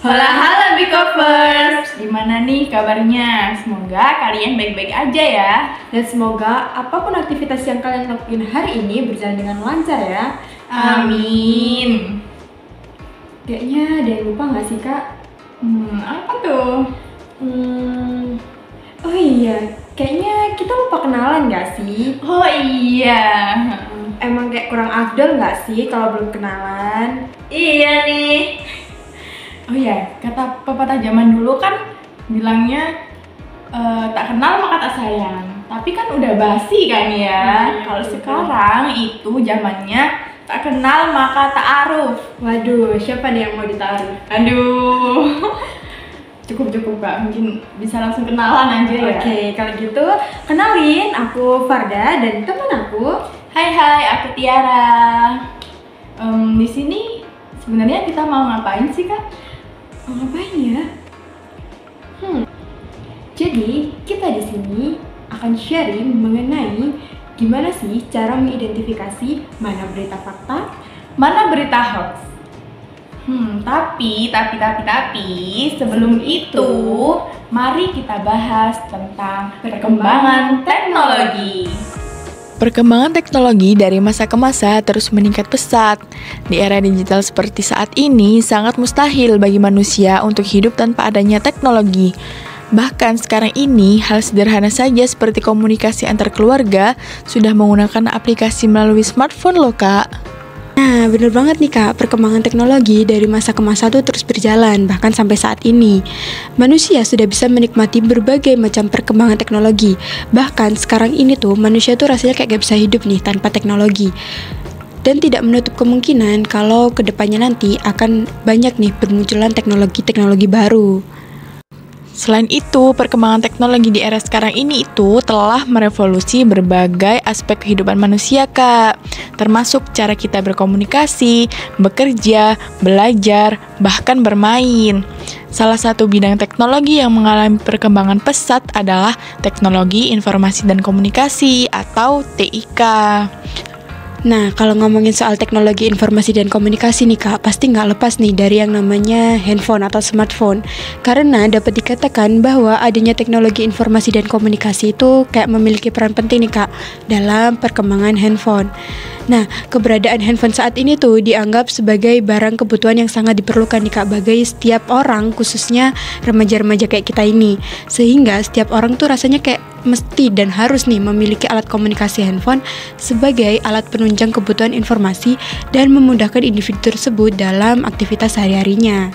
Halo Bicovers, gimana nih kabarnya? Semoga kalian baik-baik aja ya. Dan semoga apapun aktivitas yang kalian lakuin hari ini berjalan dengan lancar ya. Amin. Kayaknya ada yang lupa nggak sih Kak? Apa tuh? Oh iya, kayaknya kita lupa kenalan nggak sih? Oh iya. Emang kayak kurang afdol nggak sih kalau belum kenalan? Iya nih. Oh iya, kata pepatah zaman dulu kan bilangnya tak kenal maka tak sayang. Tapi kan udah basi kan ya. Kalau sekarang itu zamannya tak kenal maka ta'aruf. Waduh, siapa nih yang mau ditaruh? Aduh. Cukup Kak, mungkin bisa langsung kenalan aja ya. Oke, kalau gitu kenalin, aku Farda dan teman aku. Hai, aku Tiara. Di sini sebenarnya kita mau ngapain sih Kak? Mau ngapain ya? Jadi kita di sini akan sharing mengenai gimana sih cara mengidentifikasi mana berita fakta, Mana berita hoax? Tapi sebelum itu mari kita bahas tentang perkembangan teknologi. Perkembangan teknologi dari masa ke masa terus meningkat pesat. Di era digital seperti saat ini, sangat mustahil bagi manusia untuk hidup tanpa adanya teknologi. Bahkan sekarang ini, hal sederhana saja seperti komunikasi antar keluarga sudah menggunakan aplikasi melalui smartphone loh, Kak. Nah, bener banget nih Kak, perkembangan teknologi dari masa ke masa tuh terus berjalan, bahkan sampai saat ini. Manusia sudah bisa menikmati berbagai macam perkembangan teknologi. Bahkan sekarang ini tuh, manusia tuh rasanya kayak gak bisa hidup nih tanpa teknologi. Dan tidak menutup kemungkinan kalau kedepannya nanti akan banyak nih bermunculan teknologi-teknologi baru. Selain itu, perkembangan teknologi di era sekarang ini itu telah merevolusi berbagai aspek kehidupan manusia, Kak. Termasuk cara kita berkomunikasi, bekerja, belajar, bahkan bermain. Salah satu bidang teknologi yang mengalami perkembangan pesat adalah teknologi informasi dan komunikasi atau TIK. Nah, kalau ngomongin soal teknologi informasi dan komunikasi nih Kak, pasti nggak lepas nih dari yang namanya handphone atau smartphone. Karena dapat dikatakan bahwa adanya teknologi informasi dan komunikasi itu kayak memiliki peran penting nih Kak dalam perkembangan handphone. Nah, keberadaan handphone saat ini tuh dianggap sebagai barang kebutuhan yang sangat diperlukan nih Kak bagi setiap orang, khususnya remaja-remaja kayak kita ini. Sehingga setiap orang tuh rasanya kayak mesti dan harus nih memiliki alat komunikasi handphone sebagai alat penunjang kebutuhan informasi dan memudahkan individu tersebut dalam aktivitas sehari-harinya.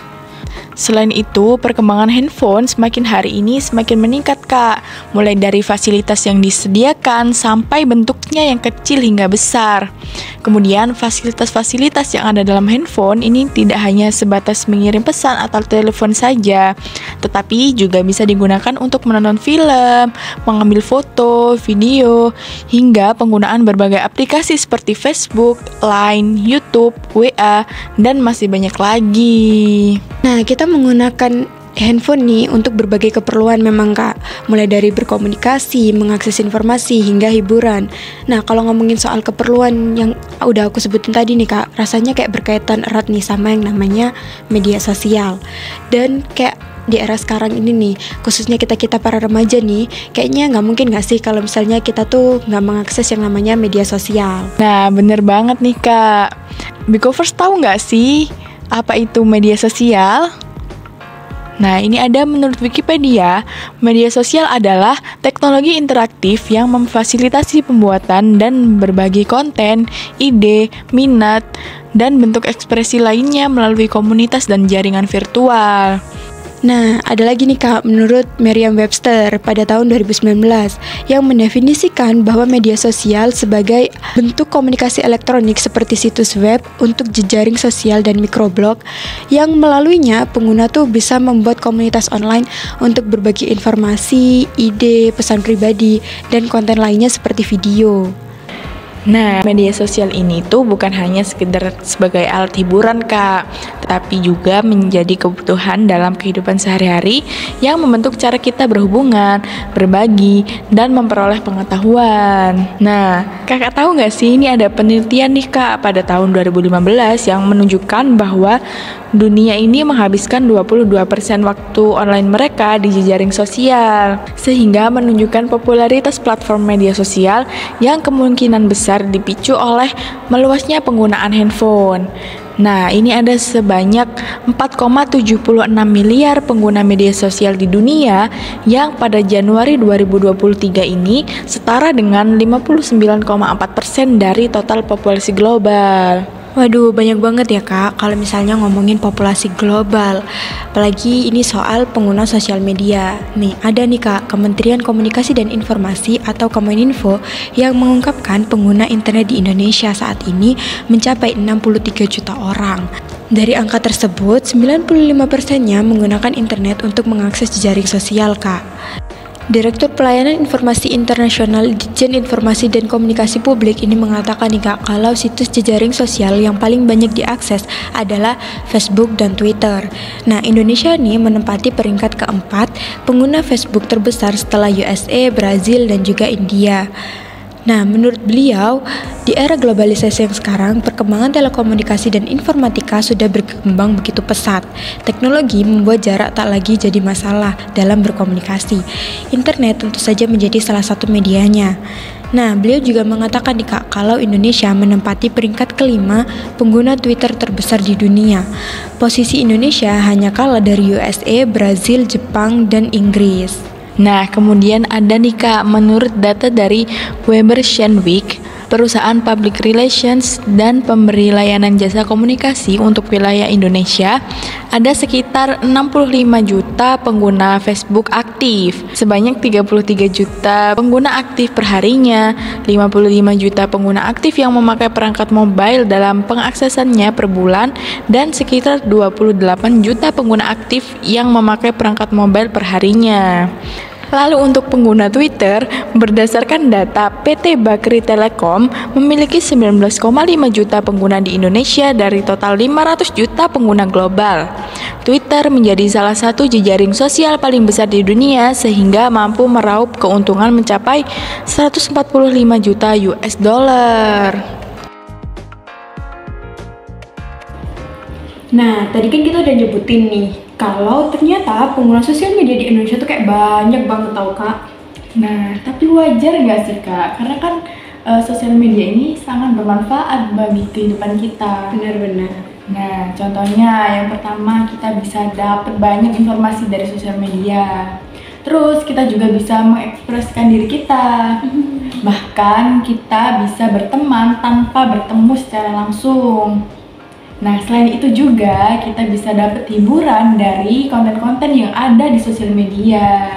Selain itu, perkembangan handphone semakin hari ini semakin meningkat, Kak. Mulai dari fasilitas yang disediakan sampai bentuknya yang kecil hingga besar. Kemudian, fasilitas-fasilitas yang ada dalam handphone ini tidak hanya sebatas mengirim pesan atau telepon saja, tetapi juga bisa digunakan untuk menonton film, mengambil foto, video, hingga penggunaan berbagai aplikasi seperti Facebook, Line, YouTube, WA, dan masih banyak lagi. Nah, kita menggunakan handphone nih untuk berbagai keperluan memang Kak. Mulai dari berkomunikasi, mengakses informasi, hingga hiburan. Nah, kalau ngomongin soal keperluan yang udah aku sebutin tadi nih Kak, rasanya kayak berkaitan erat nih sama yang namanya media sosial. Dan kayak di era sekarang ini nih, khususnya kita para remaja nih, kayaknya nggak mungkin nggak sih kalau misalnya kita tuh nggak mengakses yang namanya media sosial. Nah, bener banget nih Kak. Bicovers tahu nggak sih apa itu media sosial? Nah, ini ada menurut Wikipedia, media sosial adalah teknologi interaktif yang memfasilitasi pembuatan dan berbagi konten, ide, minat, dan bentuk ekspresi lainnya melalui komunitas dan jaringan virtual. Nah, ada lagi nih Kak, menurut Merriam-Webster pada tahun 2019 yang mendefinisikan bahwa media sosial sebagai bentuk komunikasi elektronik seperti situs web untuk jejaring sosial dan mikroblog yang melaluinya pengguna tuh bisa membuat komunitas online untuk berbagi informasi, ide, pesan pribadi, dan konten lainnya seperti video. Nah, media sosial ini tuh bukan hanya sekedar sebagai alat hiburan, Kak, tetapi juga menjadi kebutuhan dalam kehidupan sehari-hari yang membentuk cara kita berhubungan, berbagi, dan memperoleh pengetahuan. Nah, Kakak tahu nggak sih ini ada penelitian nih, Kak, pada tahun 2015 yang menunjukkan bahwa dunia ini menghabiskan 22% waktu online mereka di jejaring sosial, sehingga menunjukkan popularitas platform media sosial yang kemungkinan besar dipicu oleh meluasnya penggunaan handphone. Nah, ini ada sebanyak 4,76 miliar pengguna media sosial di dunia yang pada Januari 2023 ini setara dengan 59,4% dari total populasi global. Waduh, banyak banget ya Kak kalau misalnya ngomongin populasi global. Apalagi ini soal pengguna sosial media. Nih, ada nih Kak, Kementerian Komunikasi dan Informasi atau Kominfo yang mengungkapkan pengguna internet di Indonesia saat ini mencapai 63 juta orang. Dari angka tersebut, 95%-nya menggunakan internet untuk mengakses jejaring sosial, Kak. Direktur Pelayanan Informasi Internasional Ditjen Informasi dan Komunikasi Publik ini mengatakan nih Kak, kalau situs jejaring sosial yang paling banyak diakses adalah Facebook dan Twitter. Nah, Indonesia nih menempati peringkat keempat pengguna Facebook terbesar setelah USA, Brazil, dan juga India. Nah, menurut beliau, di era globalisasi yang sekarang, perkembangan telekomunikasi dan informatika sudah berkembang begitu pesat. Teknologi membuat jarak tak lagi jadi masalah dalam berkomunikasi. Internet tentu saja menjadi salah satu medianya. Nah, beliau juga mengatakan nih Kak, kalau Indonesia menempati peringkat kelima pengguna Twitter terbesar di dunia. Posisi Indonesia hanya kalah dari USA, Brazil, Jepang, dan Inggris. Nah, kemudian ada nih Kak, menurut data dari Weber Shandwick, perusahaan public relations dan pemberi layanan jasa komunikasi untuk wilayah Indonesia, ada sekitar 65 juta pengguna Facebook aktif, sebanyak 33 juta pengguna aktif perharinya, 55 juta pengguna aktif yang memakai perangkat mobile dalam pengaksesannya per bulan, dan sekitar 28 juta pengguna aktif yang memakai perangkat mobile perharinya. Lalu untuk pengguna Twitter, berdasarkan data PT Bakri Telekom memiliki 19,5 juta pengguna di Indonesia dari total 500 juta pengguna global. Twitter menjadi salah satu jejaring sosial paling besar di dunia sehingga mampu meraup keuntungan mencapai 145 juta US dollar. Nah, tadi kan kita udah nyebutin nih, kalau ternyata pengguna sosial media di Indonesia tuh kayak banyak banget tau Kak. Nah, tapi wajar nggak sih Kak? Karena kan sosial media ini sangat bermanfaat bagi kehidupan kita. Benar-benar. Nah, contohnya yang pertama kita bisa dapat banyak informasi dari sosial media. Terus kita juga bisa mengekspresikan diri kita. Bahkan kita bisa berteman tanpa bertemu secara langsung. Nah, selain itu juga kita bisa dapat hiburan dari konten-konten yang ada di sosial media.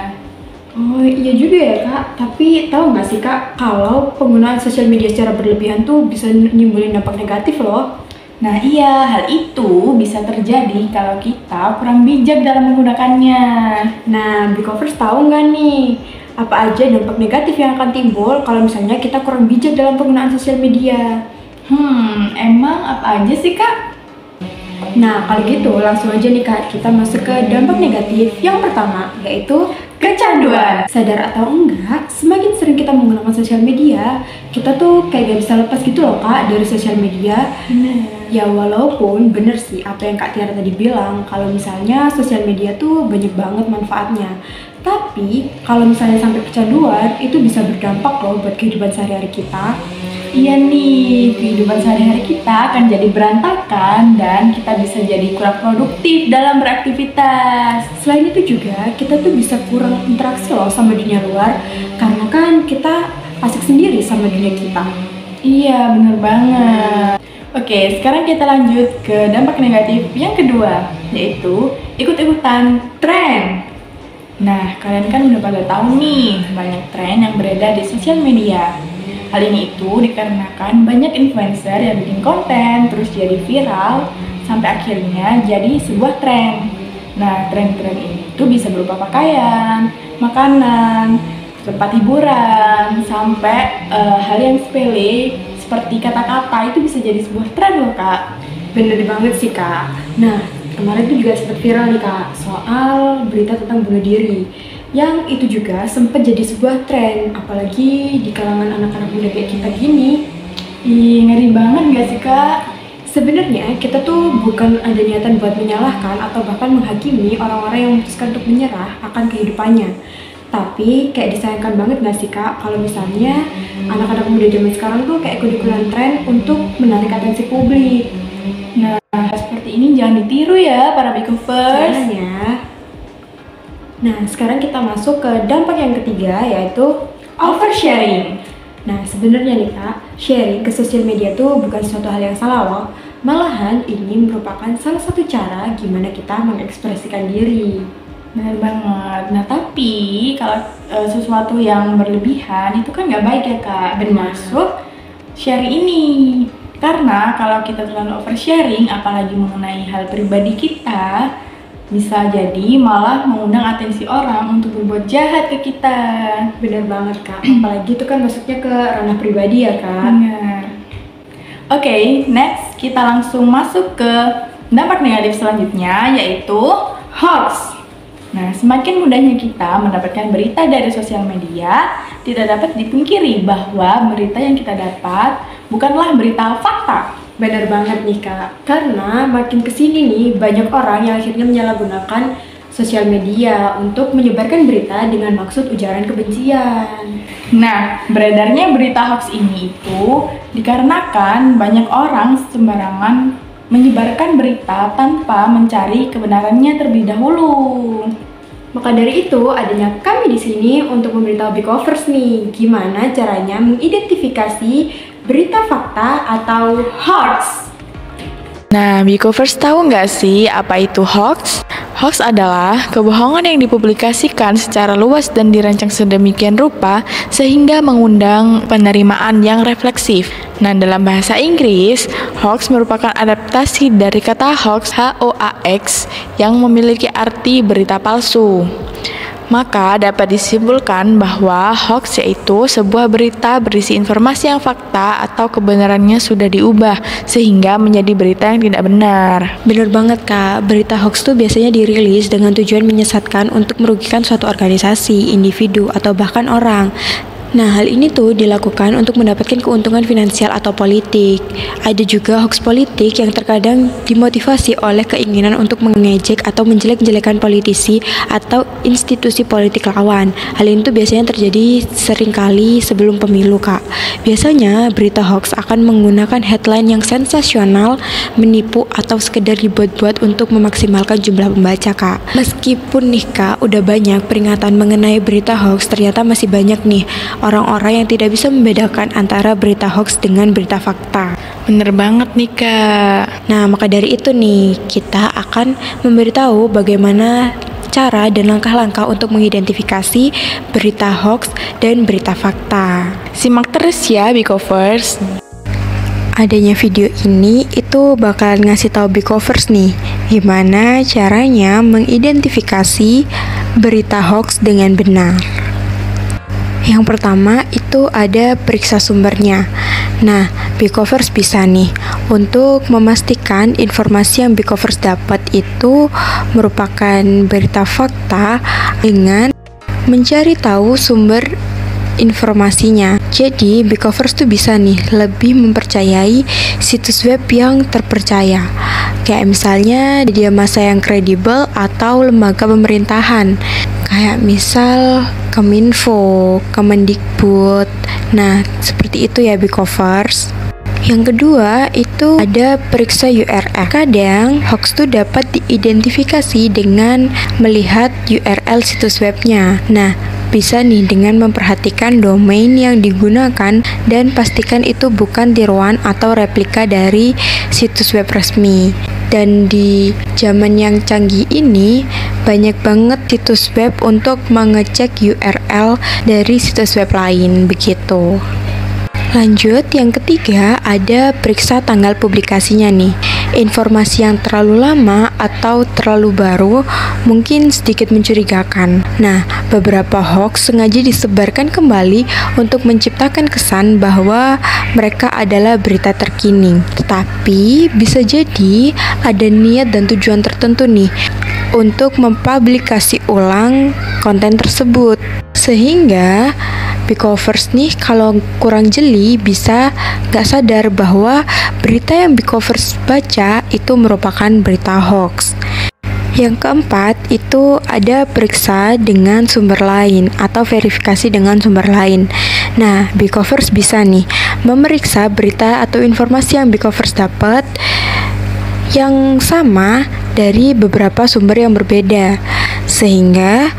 Oh iya juga ya Kak, tapi tahu nggak sih Kak, kalau penggunaan sosial media secara berlebihan tuh bisa nimbulin dampak negatif loh. Nah iya, hal itu bisa terjadi kalau kita kurang bijak dalam menggunakannya. Nah, Bicovers tahu nggak nih, apa aja dampak negatif yang akan timbul kalau misalnya kita kurang bijak dalam penggunaan sosial media? Emang apa aja sih Kak? Nah, kalau gitu langsung aja nih Kak, kita masuk ke dampak negatif yang pertama, yaitu kecanduan. Sadar atau enggak, semakin sering kita menggunakan sosial media, kita tuh kayak gak bisa lepas gitu loh Kak dari sosial media. Ya walaupun bener sih apa yang Kak Tiara tadi bilang, kalau misalnya sosial media tuh banyak banget manfaatnya. Tapi kalau misalnya sampai kecanduan, itu bisa berdampak loh buat kehidupan sehari-hari kita. Iya nih, kehidupan sehari-hari kita akan jadi berantakan dan kita bisa jadi kurang produktif dalam beraktivitas. Selain itu juga, kita tuh bisa kurang interaksi loh sama dunia luar, karena kan kita asik sendiri sama dunia kita. Iya, bener banget. Oke, sekarang kita lanjut ke dampak negatif yang kedua, yaitu ikut-ikutan tren. Nah, kalian kan udah pada tahu nih, banyak tren yang beredar di sosial media. Hal ini itu dikarenakan banyak influencer yang bikin konten terus jadi viral sampai akhirnya jadi sebuah tren. Nah, tren-tren ini tuh bisa berupa pakaian, makanan, tempat hiburan, sampai hal yang sepele seperti kata-kata itu bisa jadi sebuah tren loh Kak. Bener banget sih Kak. Nah, kemarin tuh juga sempat viral nih Kak, soal berita tentang bunuh diri. Yang itu juga sempat jadi sebuah tren, apalagi di kalangan anak-anak muda kayak kita gini. Ih, ngeri banget gak sih Kak? Sebenarnya kita tuh bukan ada niatan buat menyalahkan atau bahkan menghakimi orang-orang yang memutuskan untuk menyerah akan kehidupannya. Tapi kayak disayangkan banget gak sih Kak kalau misalnya anak-anak muda zaman sekarang tuh kayak ikut-ikutan tren untuk menarik atensi publik. Nah, seperti ini jangan ditiru ya para Bicovers. Jangan ya. Nah, sekarang kita masuk ke dampak yang ketiga, yaitu oversharing. Nah, sebenarnya nih Kak, sharing ke sosial media tuh bukan suatu hal yang salah loh. Malahan ini merupakan salah satu cara gimana kita mengekspresikan diri. Benar banget. Nah, tapi kalau sesuatu yang berlebihan itu kan nggak baik ya Kak. Dan masuk sharing ini. Karena kalau kita terlalu oversharing, apalagi mengenai hal pribadi kita, bisa jadi malah mengundang atensi orang untuk berbuat jahat ke kita. Benar banget Kak, apalagi itu kan masuknya ke ranah pribadi ya Kak. Benar. Oke, next kita langsung masuk ke dampak negatif selanjutnya, yaitu hoax. Nah, semakin mudahnya kita mendapatkan berita dari sosial media, tidak dapat dipungkiri bahwa berita yang kita dapat bukanlah berita fakta. Benar banget nih Kak, karena makin kesini nih banyak orang yang akhirnya menyalahgunakan sosial media untuk menyebarkan berita dengan maksud ujaran kebencian. Nah, beredarnya berita hoax ini itu dikarenakan banyak orang sembarangan menyebarkan berita tanpa mencari kebenarannya terlebih dahulu. Maka dari itu, adanya kami di sini untuk memberitahu Bicovers nih, gimana caranya mengidentifikasi berita fakta atau hoax. Nah, Bicovers tahu nggak sih apa itu hoax? Hoax adalah kebohongan yang dipublikasikan secara luas dan dirancang sedemikian rupa sehingga mengundang penerimaan yang refleksif. Nah, dalam bahasa Inggris, hoax merupakan adaptasi dari kata hoax, H-O-A-X, yang memiliki arti berita palsu. Maka dapat disimpulkan bahwa hoax yaitu sebuah berita berisi informasi yang fakta atau kebenarannya sudah diubah sehingga menjadi berita yang tidak benar. Bener banget Kak, berita hoax tuh biasanya dirilis dengan tujuan menyesatkan untuk merugikan suatu organisasi, individu, atau bahkan orang. Nah, hal ini tuh dilakukan untuk mendapatkan keuntungan finansial atau politik. Ada juga hoax politik yang terkadang dimotivasi oleh keinginan untuk mengejek atau menjelek-jelekan politisi atau institusi politik lawan. Hal ini tuh biasanya terjadi seringkali sebelum pemilu, Kak. Biasanya berita hoax akan menggunakan headline yang sensasional, menipu atau sekedar dibuat-buat untuk memaksimalkan jumlah pembaca, Kak. Meskipun nih, Kak, udah banyak peringatan mengenai berita hoax, ternyata masih banyak nih orang-orang yang tidak bisa membedakan antara berita hoax dengan berita fakta. Bener banget nih Kak. Nah, maka dari itu nih, kita akan memberitahu bagaimana cara dan langkah-langkah untuk mengidentifikasi berita hoax dan berita fakta. Simak terus ya Bicovers. Adanya video ini itu bakalan ngasih tahu Bicovers nih gimana caranya mengidentifikasi berita hoax dengan benar. Yang pertama itu ada periksa sumbernya. Nah, Bicovers bisa nih untuk memastikan informasi yang Bicovers dapat itu merupakan berita fakta dengan mencari tahu sumber informasinya. Jadi, Bicovers tuh bisa nih lebih mempercayai situs web yang terpercaya. Kayak misalnya dia masa yang kredibel atau lembaga pemerintahan. Kayak misal Kominfo, Kemendikbud. Nah, seperti itu ya Bicovers. Yang kedua itu ada periksa URL. Kadang hoax tuh dapat diidentifikasi dengan melihat URL situs webnya. Nah, bisa nih dengan memperhatikan domain yang digunakan dan pastikan itu bukan tiruan atau replika dari situs web resmi. Dan di zaman yang canggih ini banyak banget situs web untuk mengecek URL dari situs web lain begitu. Lanjut, yang ketiga ada periksa tanggal publikasinya nih. Informasi yang terlalu lama atau terlalu baru mungkin sedikit mencurigakan. Nah, beberapa hoax sengaja disebarkan kembali untuk menciptakan kesan bahwa mereka adalah berita terkini. Tetapi bisa jadi ada niat dan tujuan tertentu nih untuk mempublikasi ulang konten tersebut. Sehingga Big-Covers nih kalau kurang jeli bisa gak sadar bahwa berita yang Big-Covers baca itu merupakan berita hoax. Yang keempat itu ada periksa dengan sumber lain atau verifikasi dengan sumber lain. Nah, Big-Covers bisa nih memeriksa berita atau informasi yang Big-Covers dapat yang sama dari beberapa sumber yang berbeda, sehingga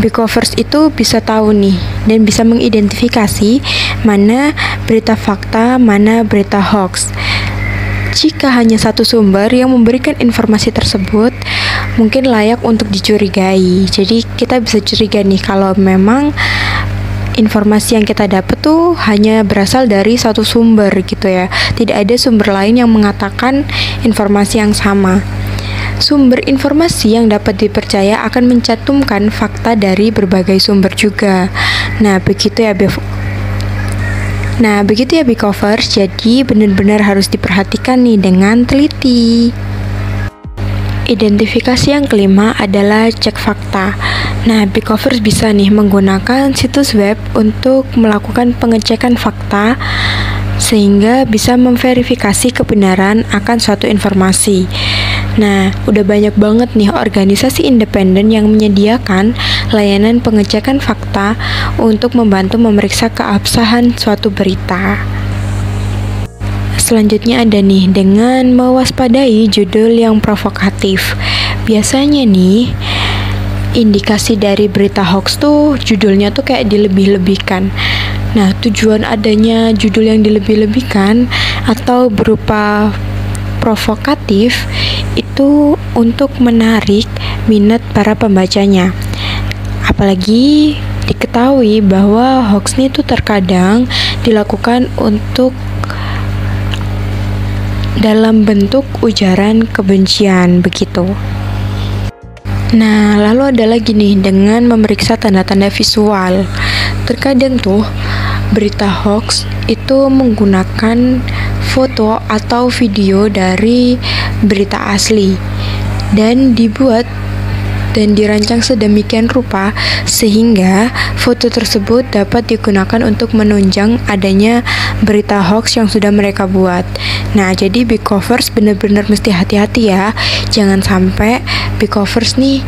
Big-Covers itu bisa tahu nih dan bisa mengidentifikasi mana berita fakta, mana berita hoax. Jika hanya satu sumber yang memberikan informasi tersebut, mungkin layak untuk dicurigai. Jadi kita bisa curiga nih kalau memang informasi yang kita dapat tuh hanya berasal dari satu sumber gitu ya. Tidak ada sumber lain yang mengatakan informasi yang sama. Sumber informasi yang dapat dipercaya akan mencantumkan fakta dari berbagai sumber juga. Nah, begitu ya Big-Covers, jadi benar-benar harus diperhatikan nih dengan teliti. Identifikasi yang kelima adalah cek fakta. Nah, Big-Covers bisa nih menggunakan situs web untuk melakukan pengecekan fakta sehingga bisa memverifikasi kebenaran akan suatu informasi. Nah, udah banyak banget nih organisasi independen yang menyediakan layanan pengecekan fakta untuk membantu memeriksa keabsahan suatu berita. Selanjutnya ada nih dengan mewaspadai judul yang provokatif. Biasanya nih indikasi dari berita hoax tuh judulnya tuh kayak dilebih-lebihkan. Nah, tujuan adanya judul yang dilebih-lebihkan atau berupa provokatif itu untuk menarik minat para pembacanya. Apalagi diketahui bahwa hoax ini tuh terkadang dilakukan untuk dalam bentuk ujaran kebencian begitu. Nah, lalu ada lagi nih dengan memeriksa tanda-tanda visual. Terkadang tuh berita hoax itu menggunakan foto atau video dari berita asli dan dibuat dan dirancang sedemikian rupa sehingga foto tersebut dapat digunakan untuk menunjang adanya berita hoax yang sudah mereka buat. Nah, jadi Big-Covers benar-benar mesti hati-hati ya. Jangan sampai Big-Covers nih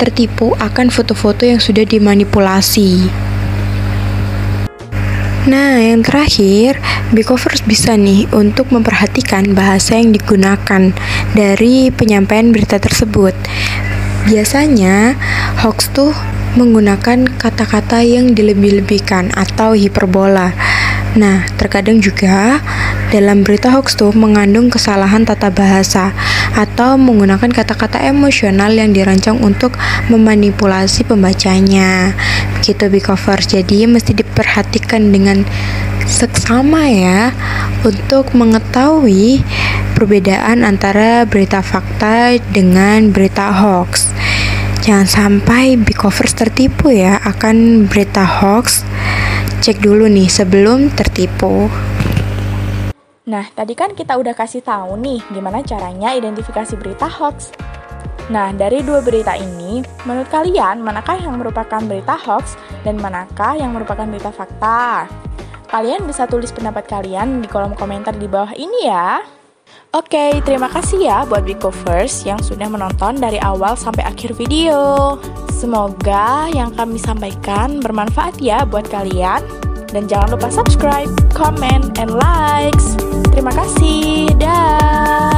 tertipu akan foto-foto yang sudah dimanipulasi. Nah, yang terakhir, Big-Covers bisa nih untuk memperhatikan bahasa yang digunakan dari penyampaian berita tersebut. Biasanya, hoax tuh menggunakan kata-kata yang dilebih-lebihkan atau hiperbola. Nah, terkadang juga dalam berita hoax tuh mengandung kesalahan tata bahasa atau menggunakan kata-kata emosional yang dirancang untuk memanipulasi pembacanya. Begitu Big-Covers, jadi mesti diperhatikan dengan seksama ya untuk mengetahui perbedaan antara berita fakta dengan berita hoax. Jangan sampai Big-Covers tertipu ya akan berita hoax. Cek dulu nih sebelum tertipu. Nah, tadi kan kita udah kasih tahu nih gimana caranya identifikasi berita hoax. Nah, dari dua berita ini, menurut kalian manakah yang merupakan berita hoax dan manakah yang merupakan berita fakta? Kalian bisa tulis pendapat kalian di kolom komentar di bawah ini ya. Oke, terima kasih ya buat Big-Covers yang sudah menonton dari awal sampai akhir video. Semoga yang kami sampaikan bermanfaat ya buat kalian. Dan jangan lupa subscribe, comment, and likes. Terima kasih. Dah.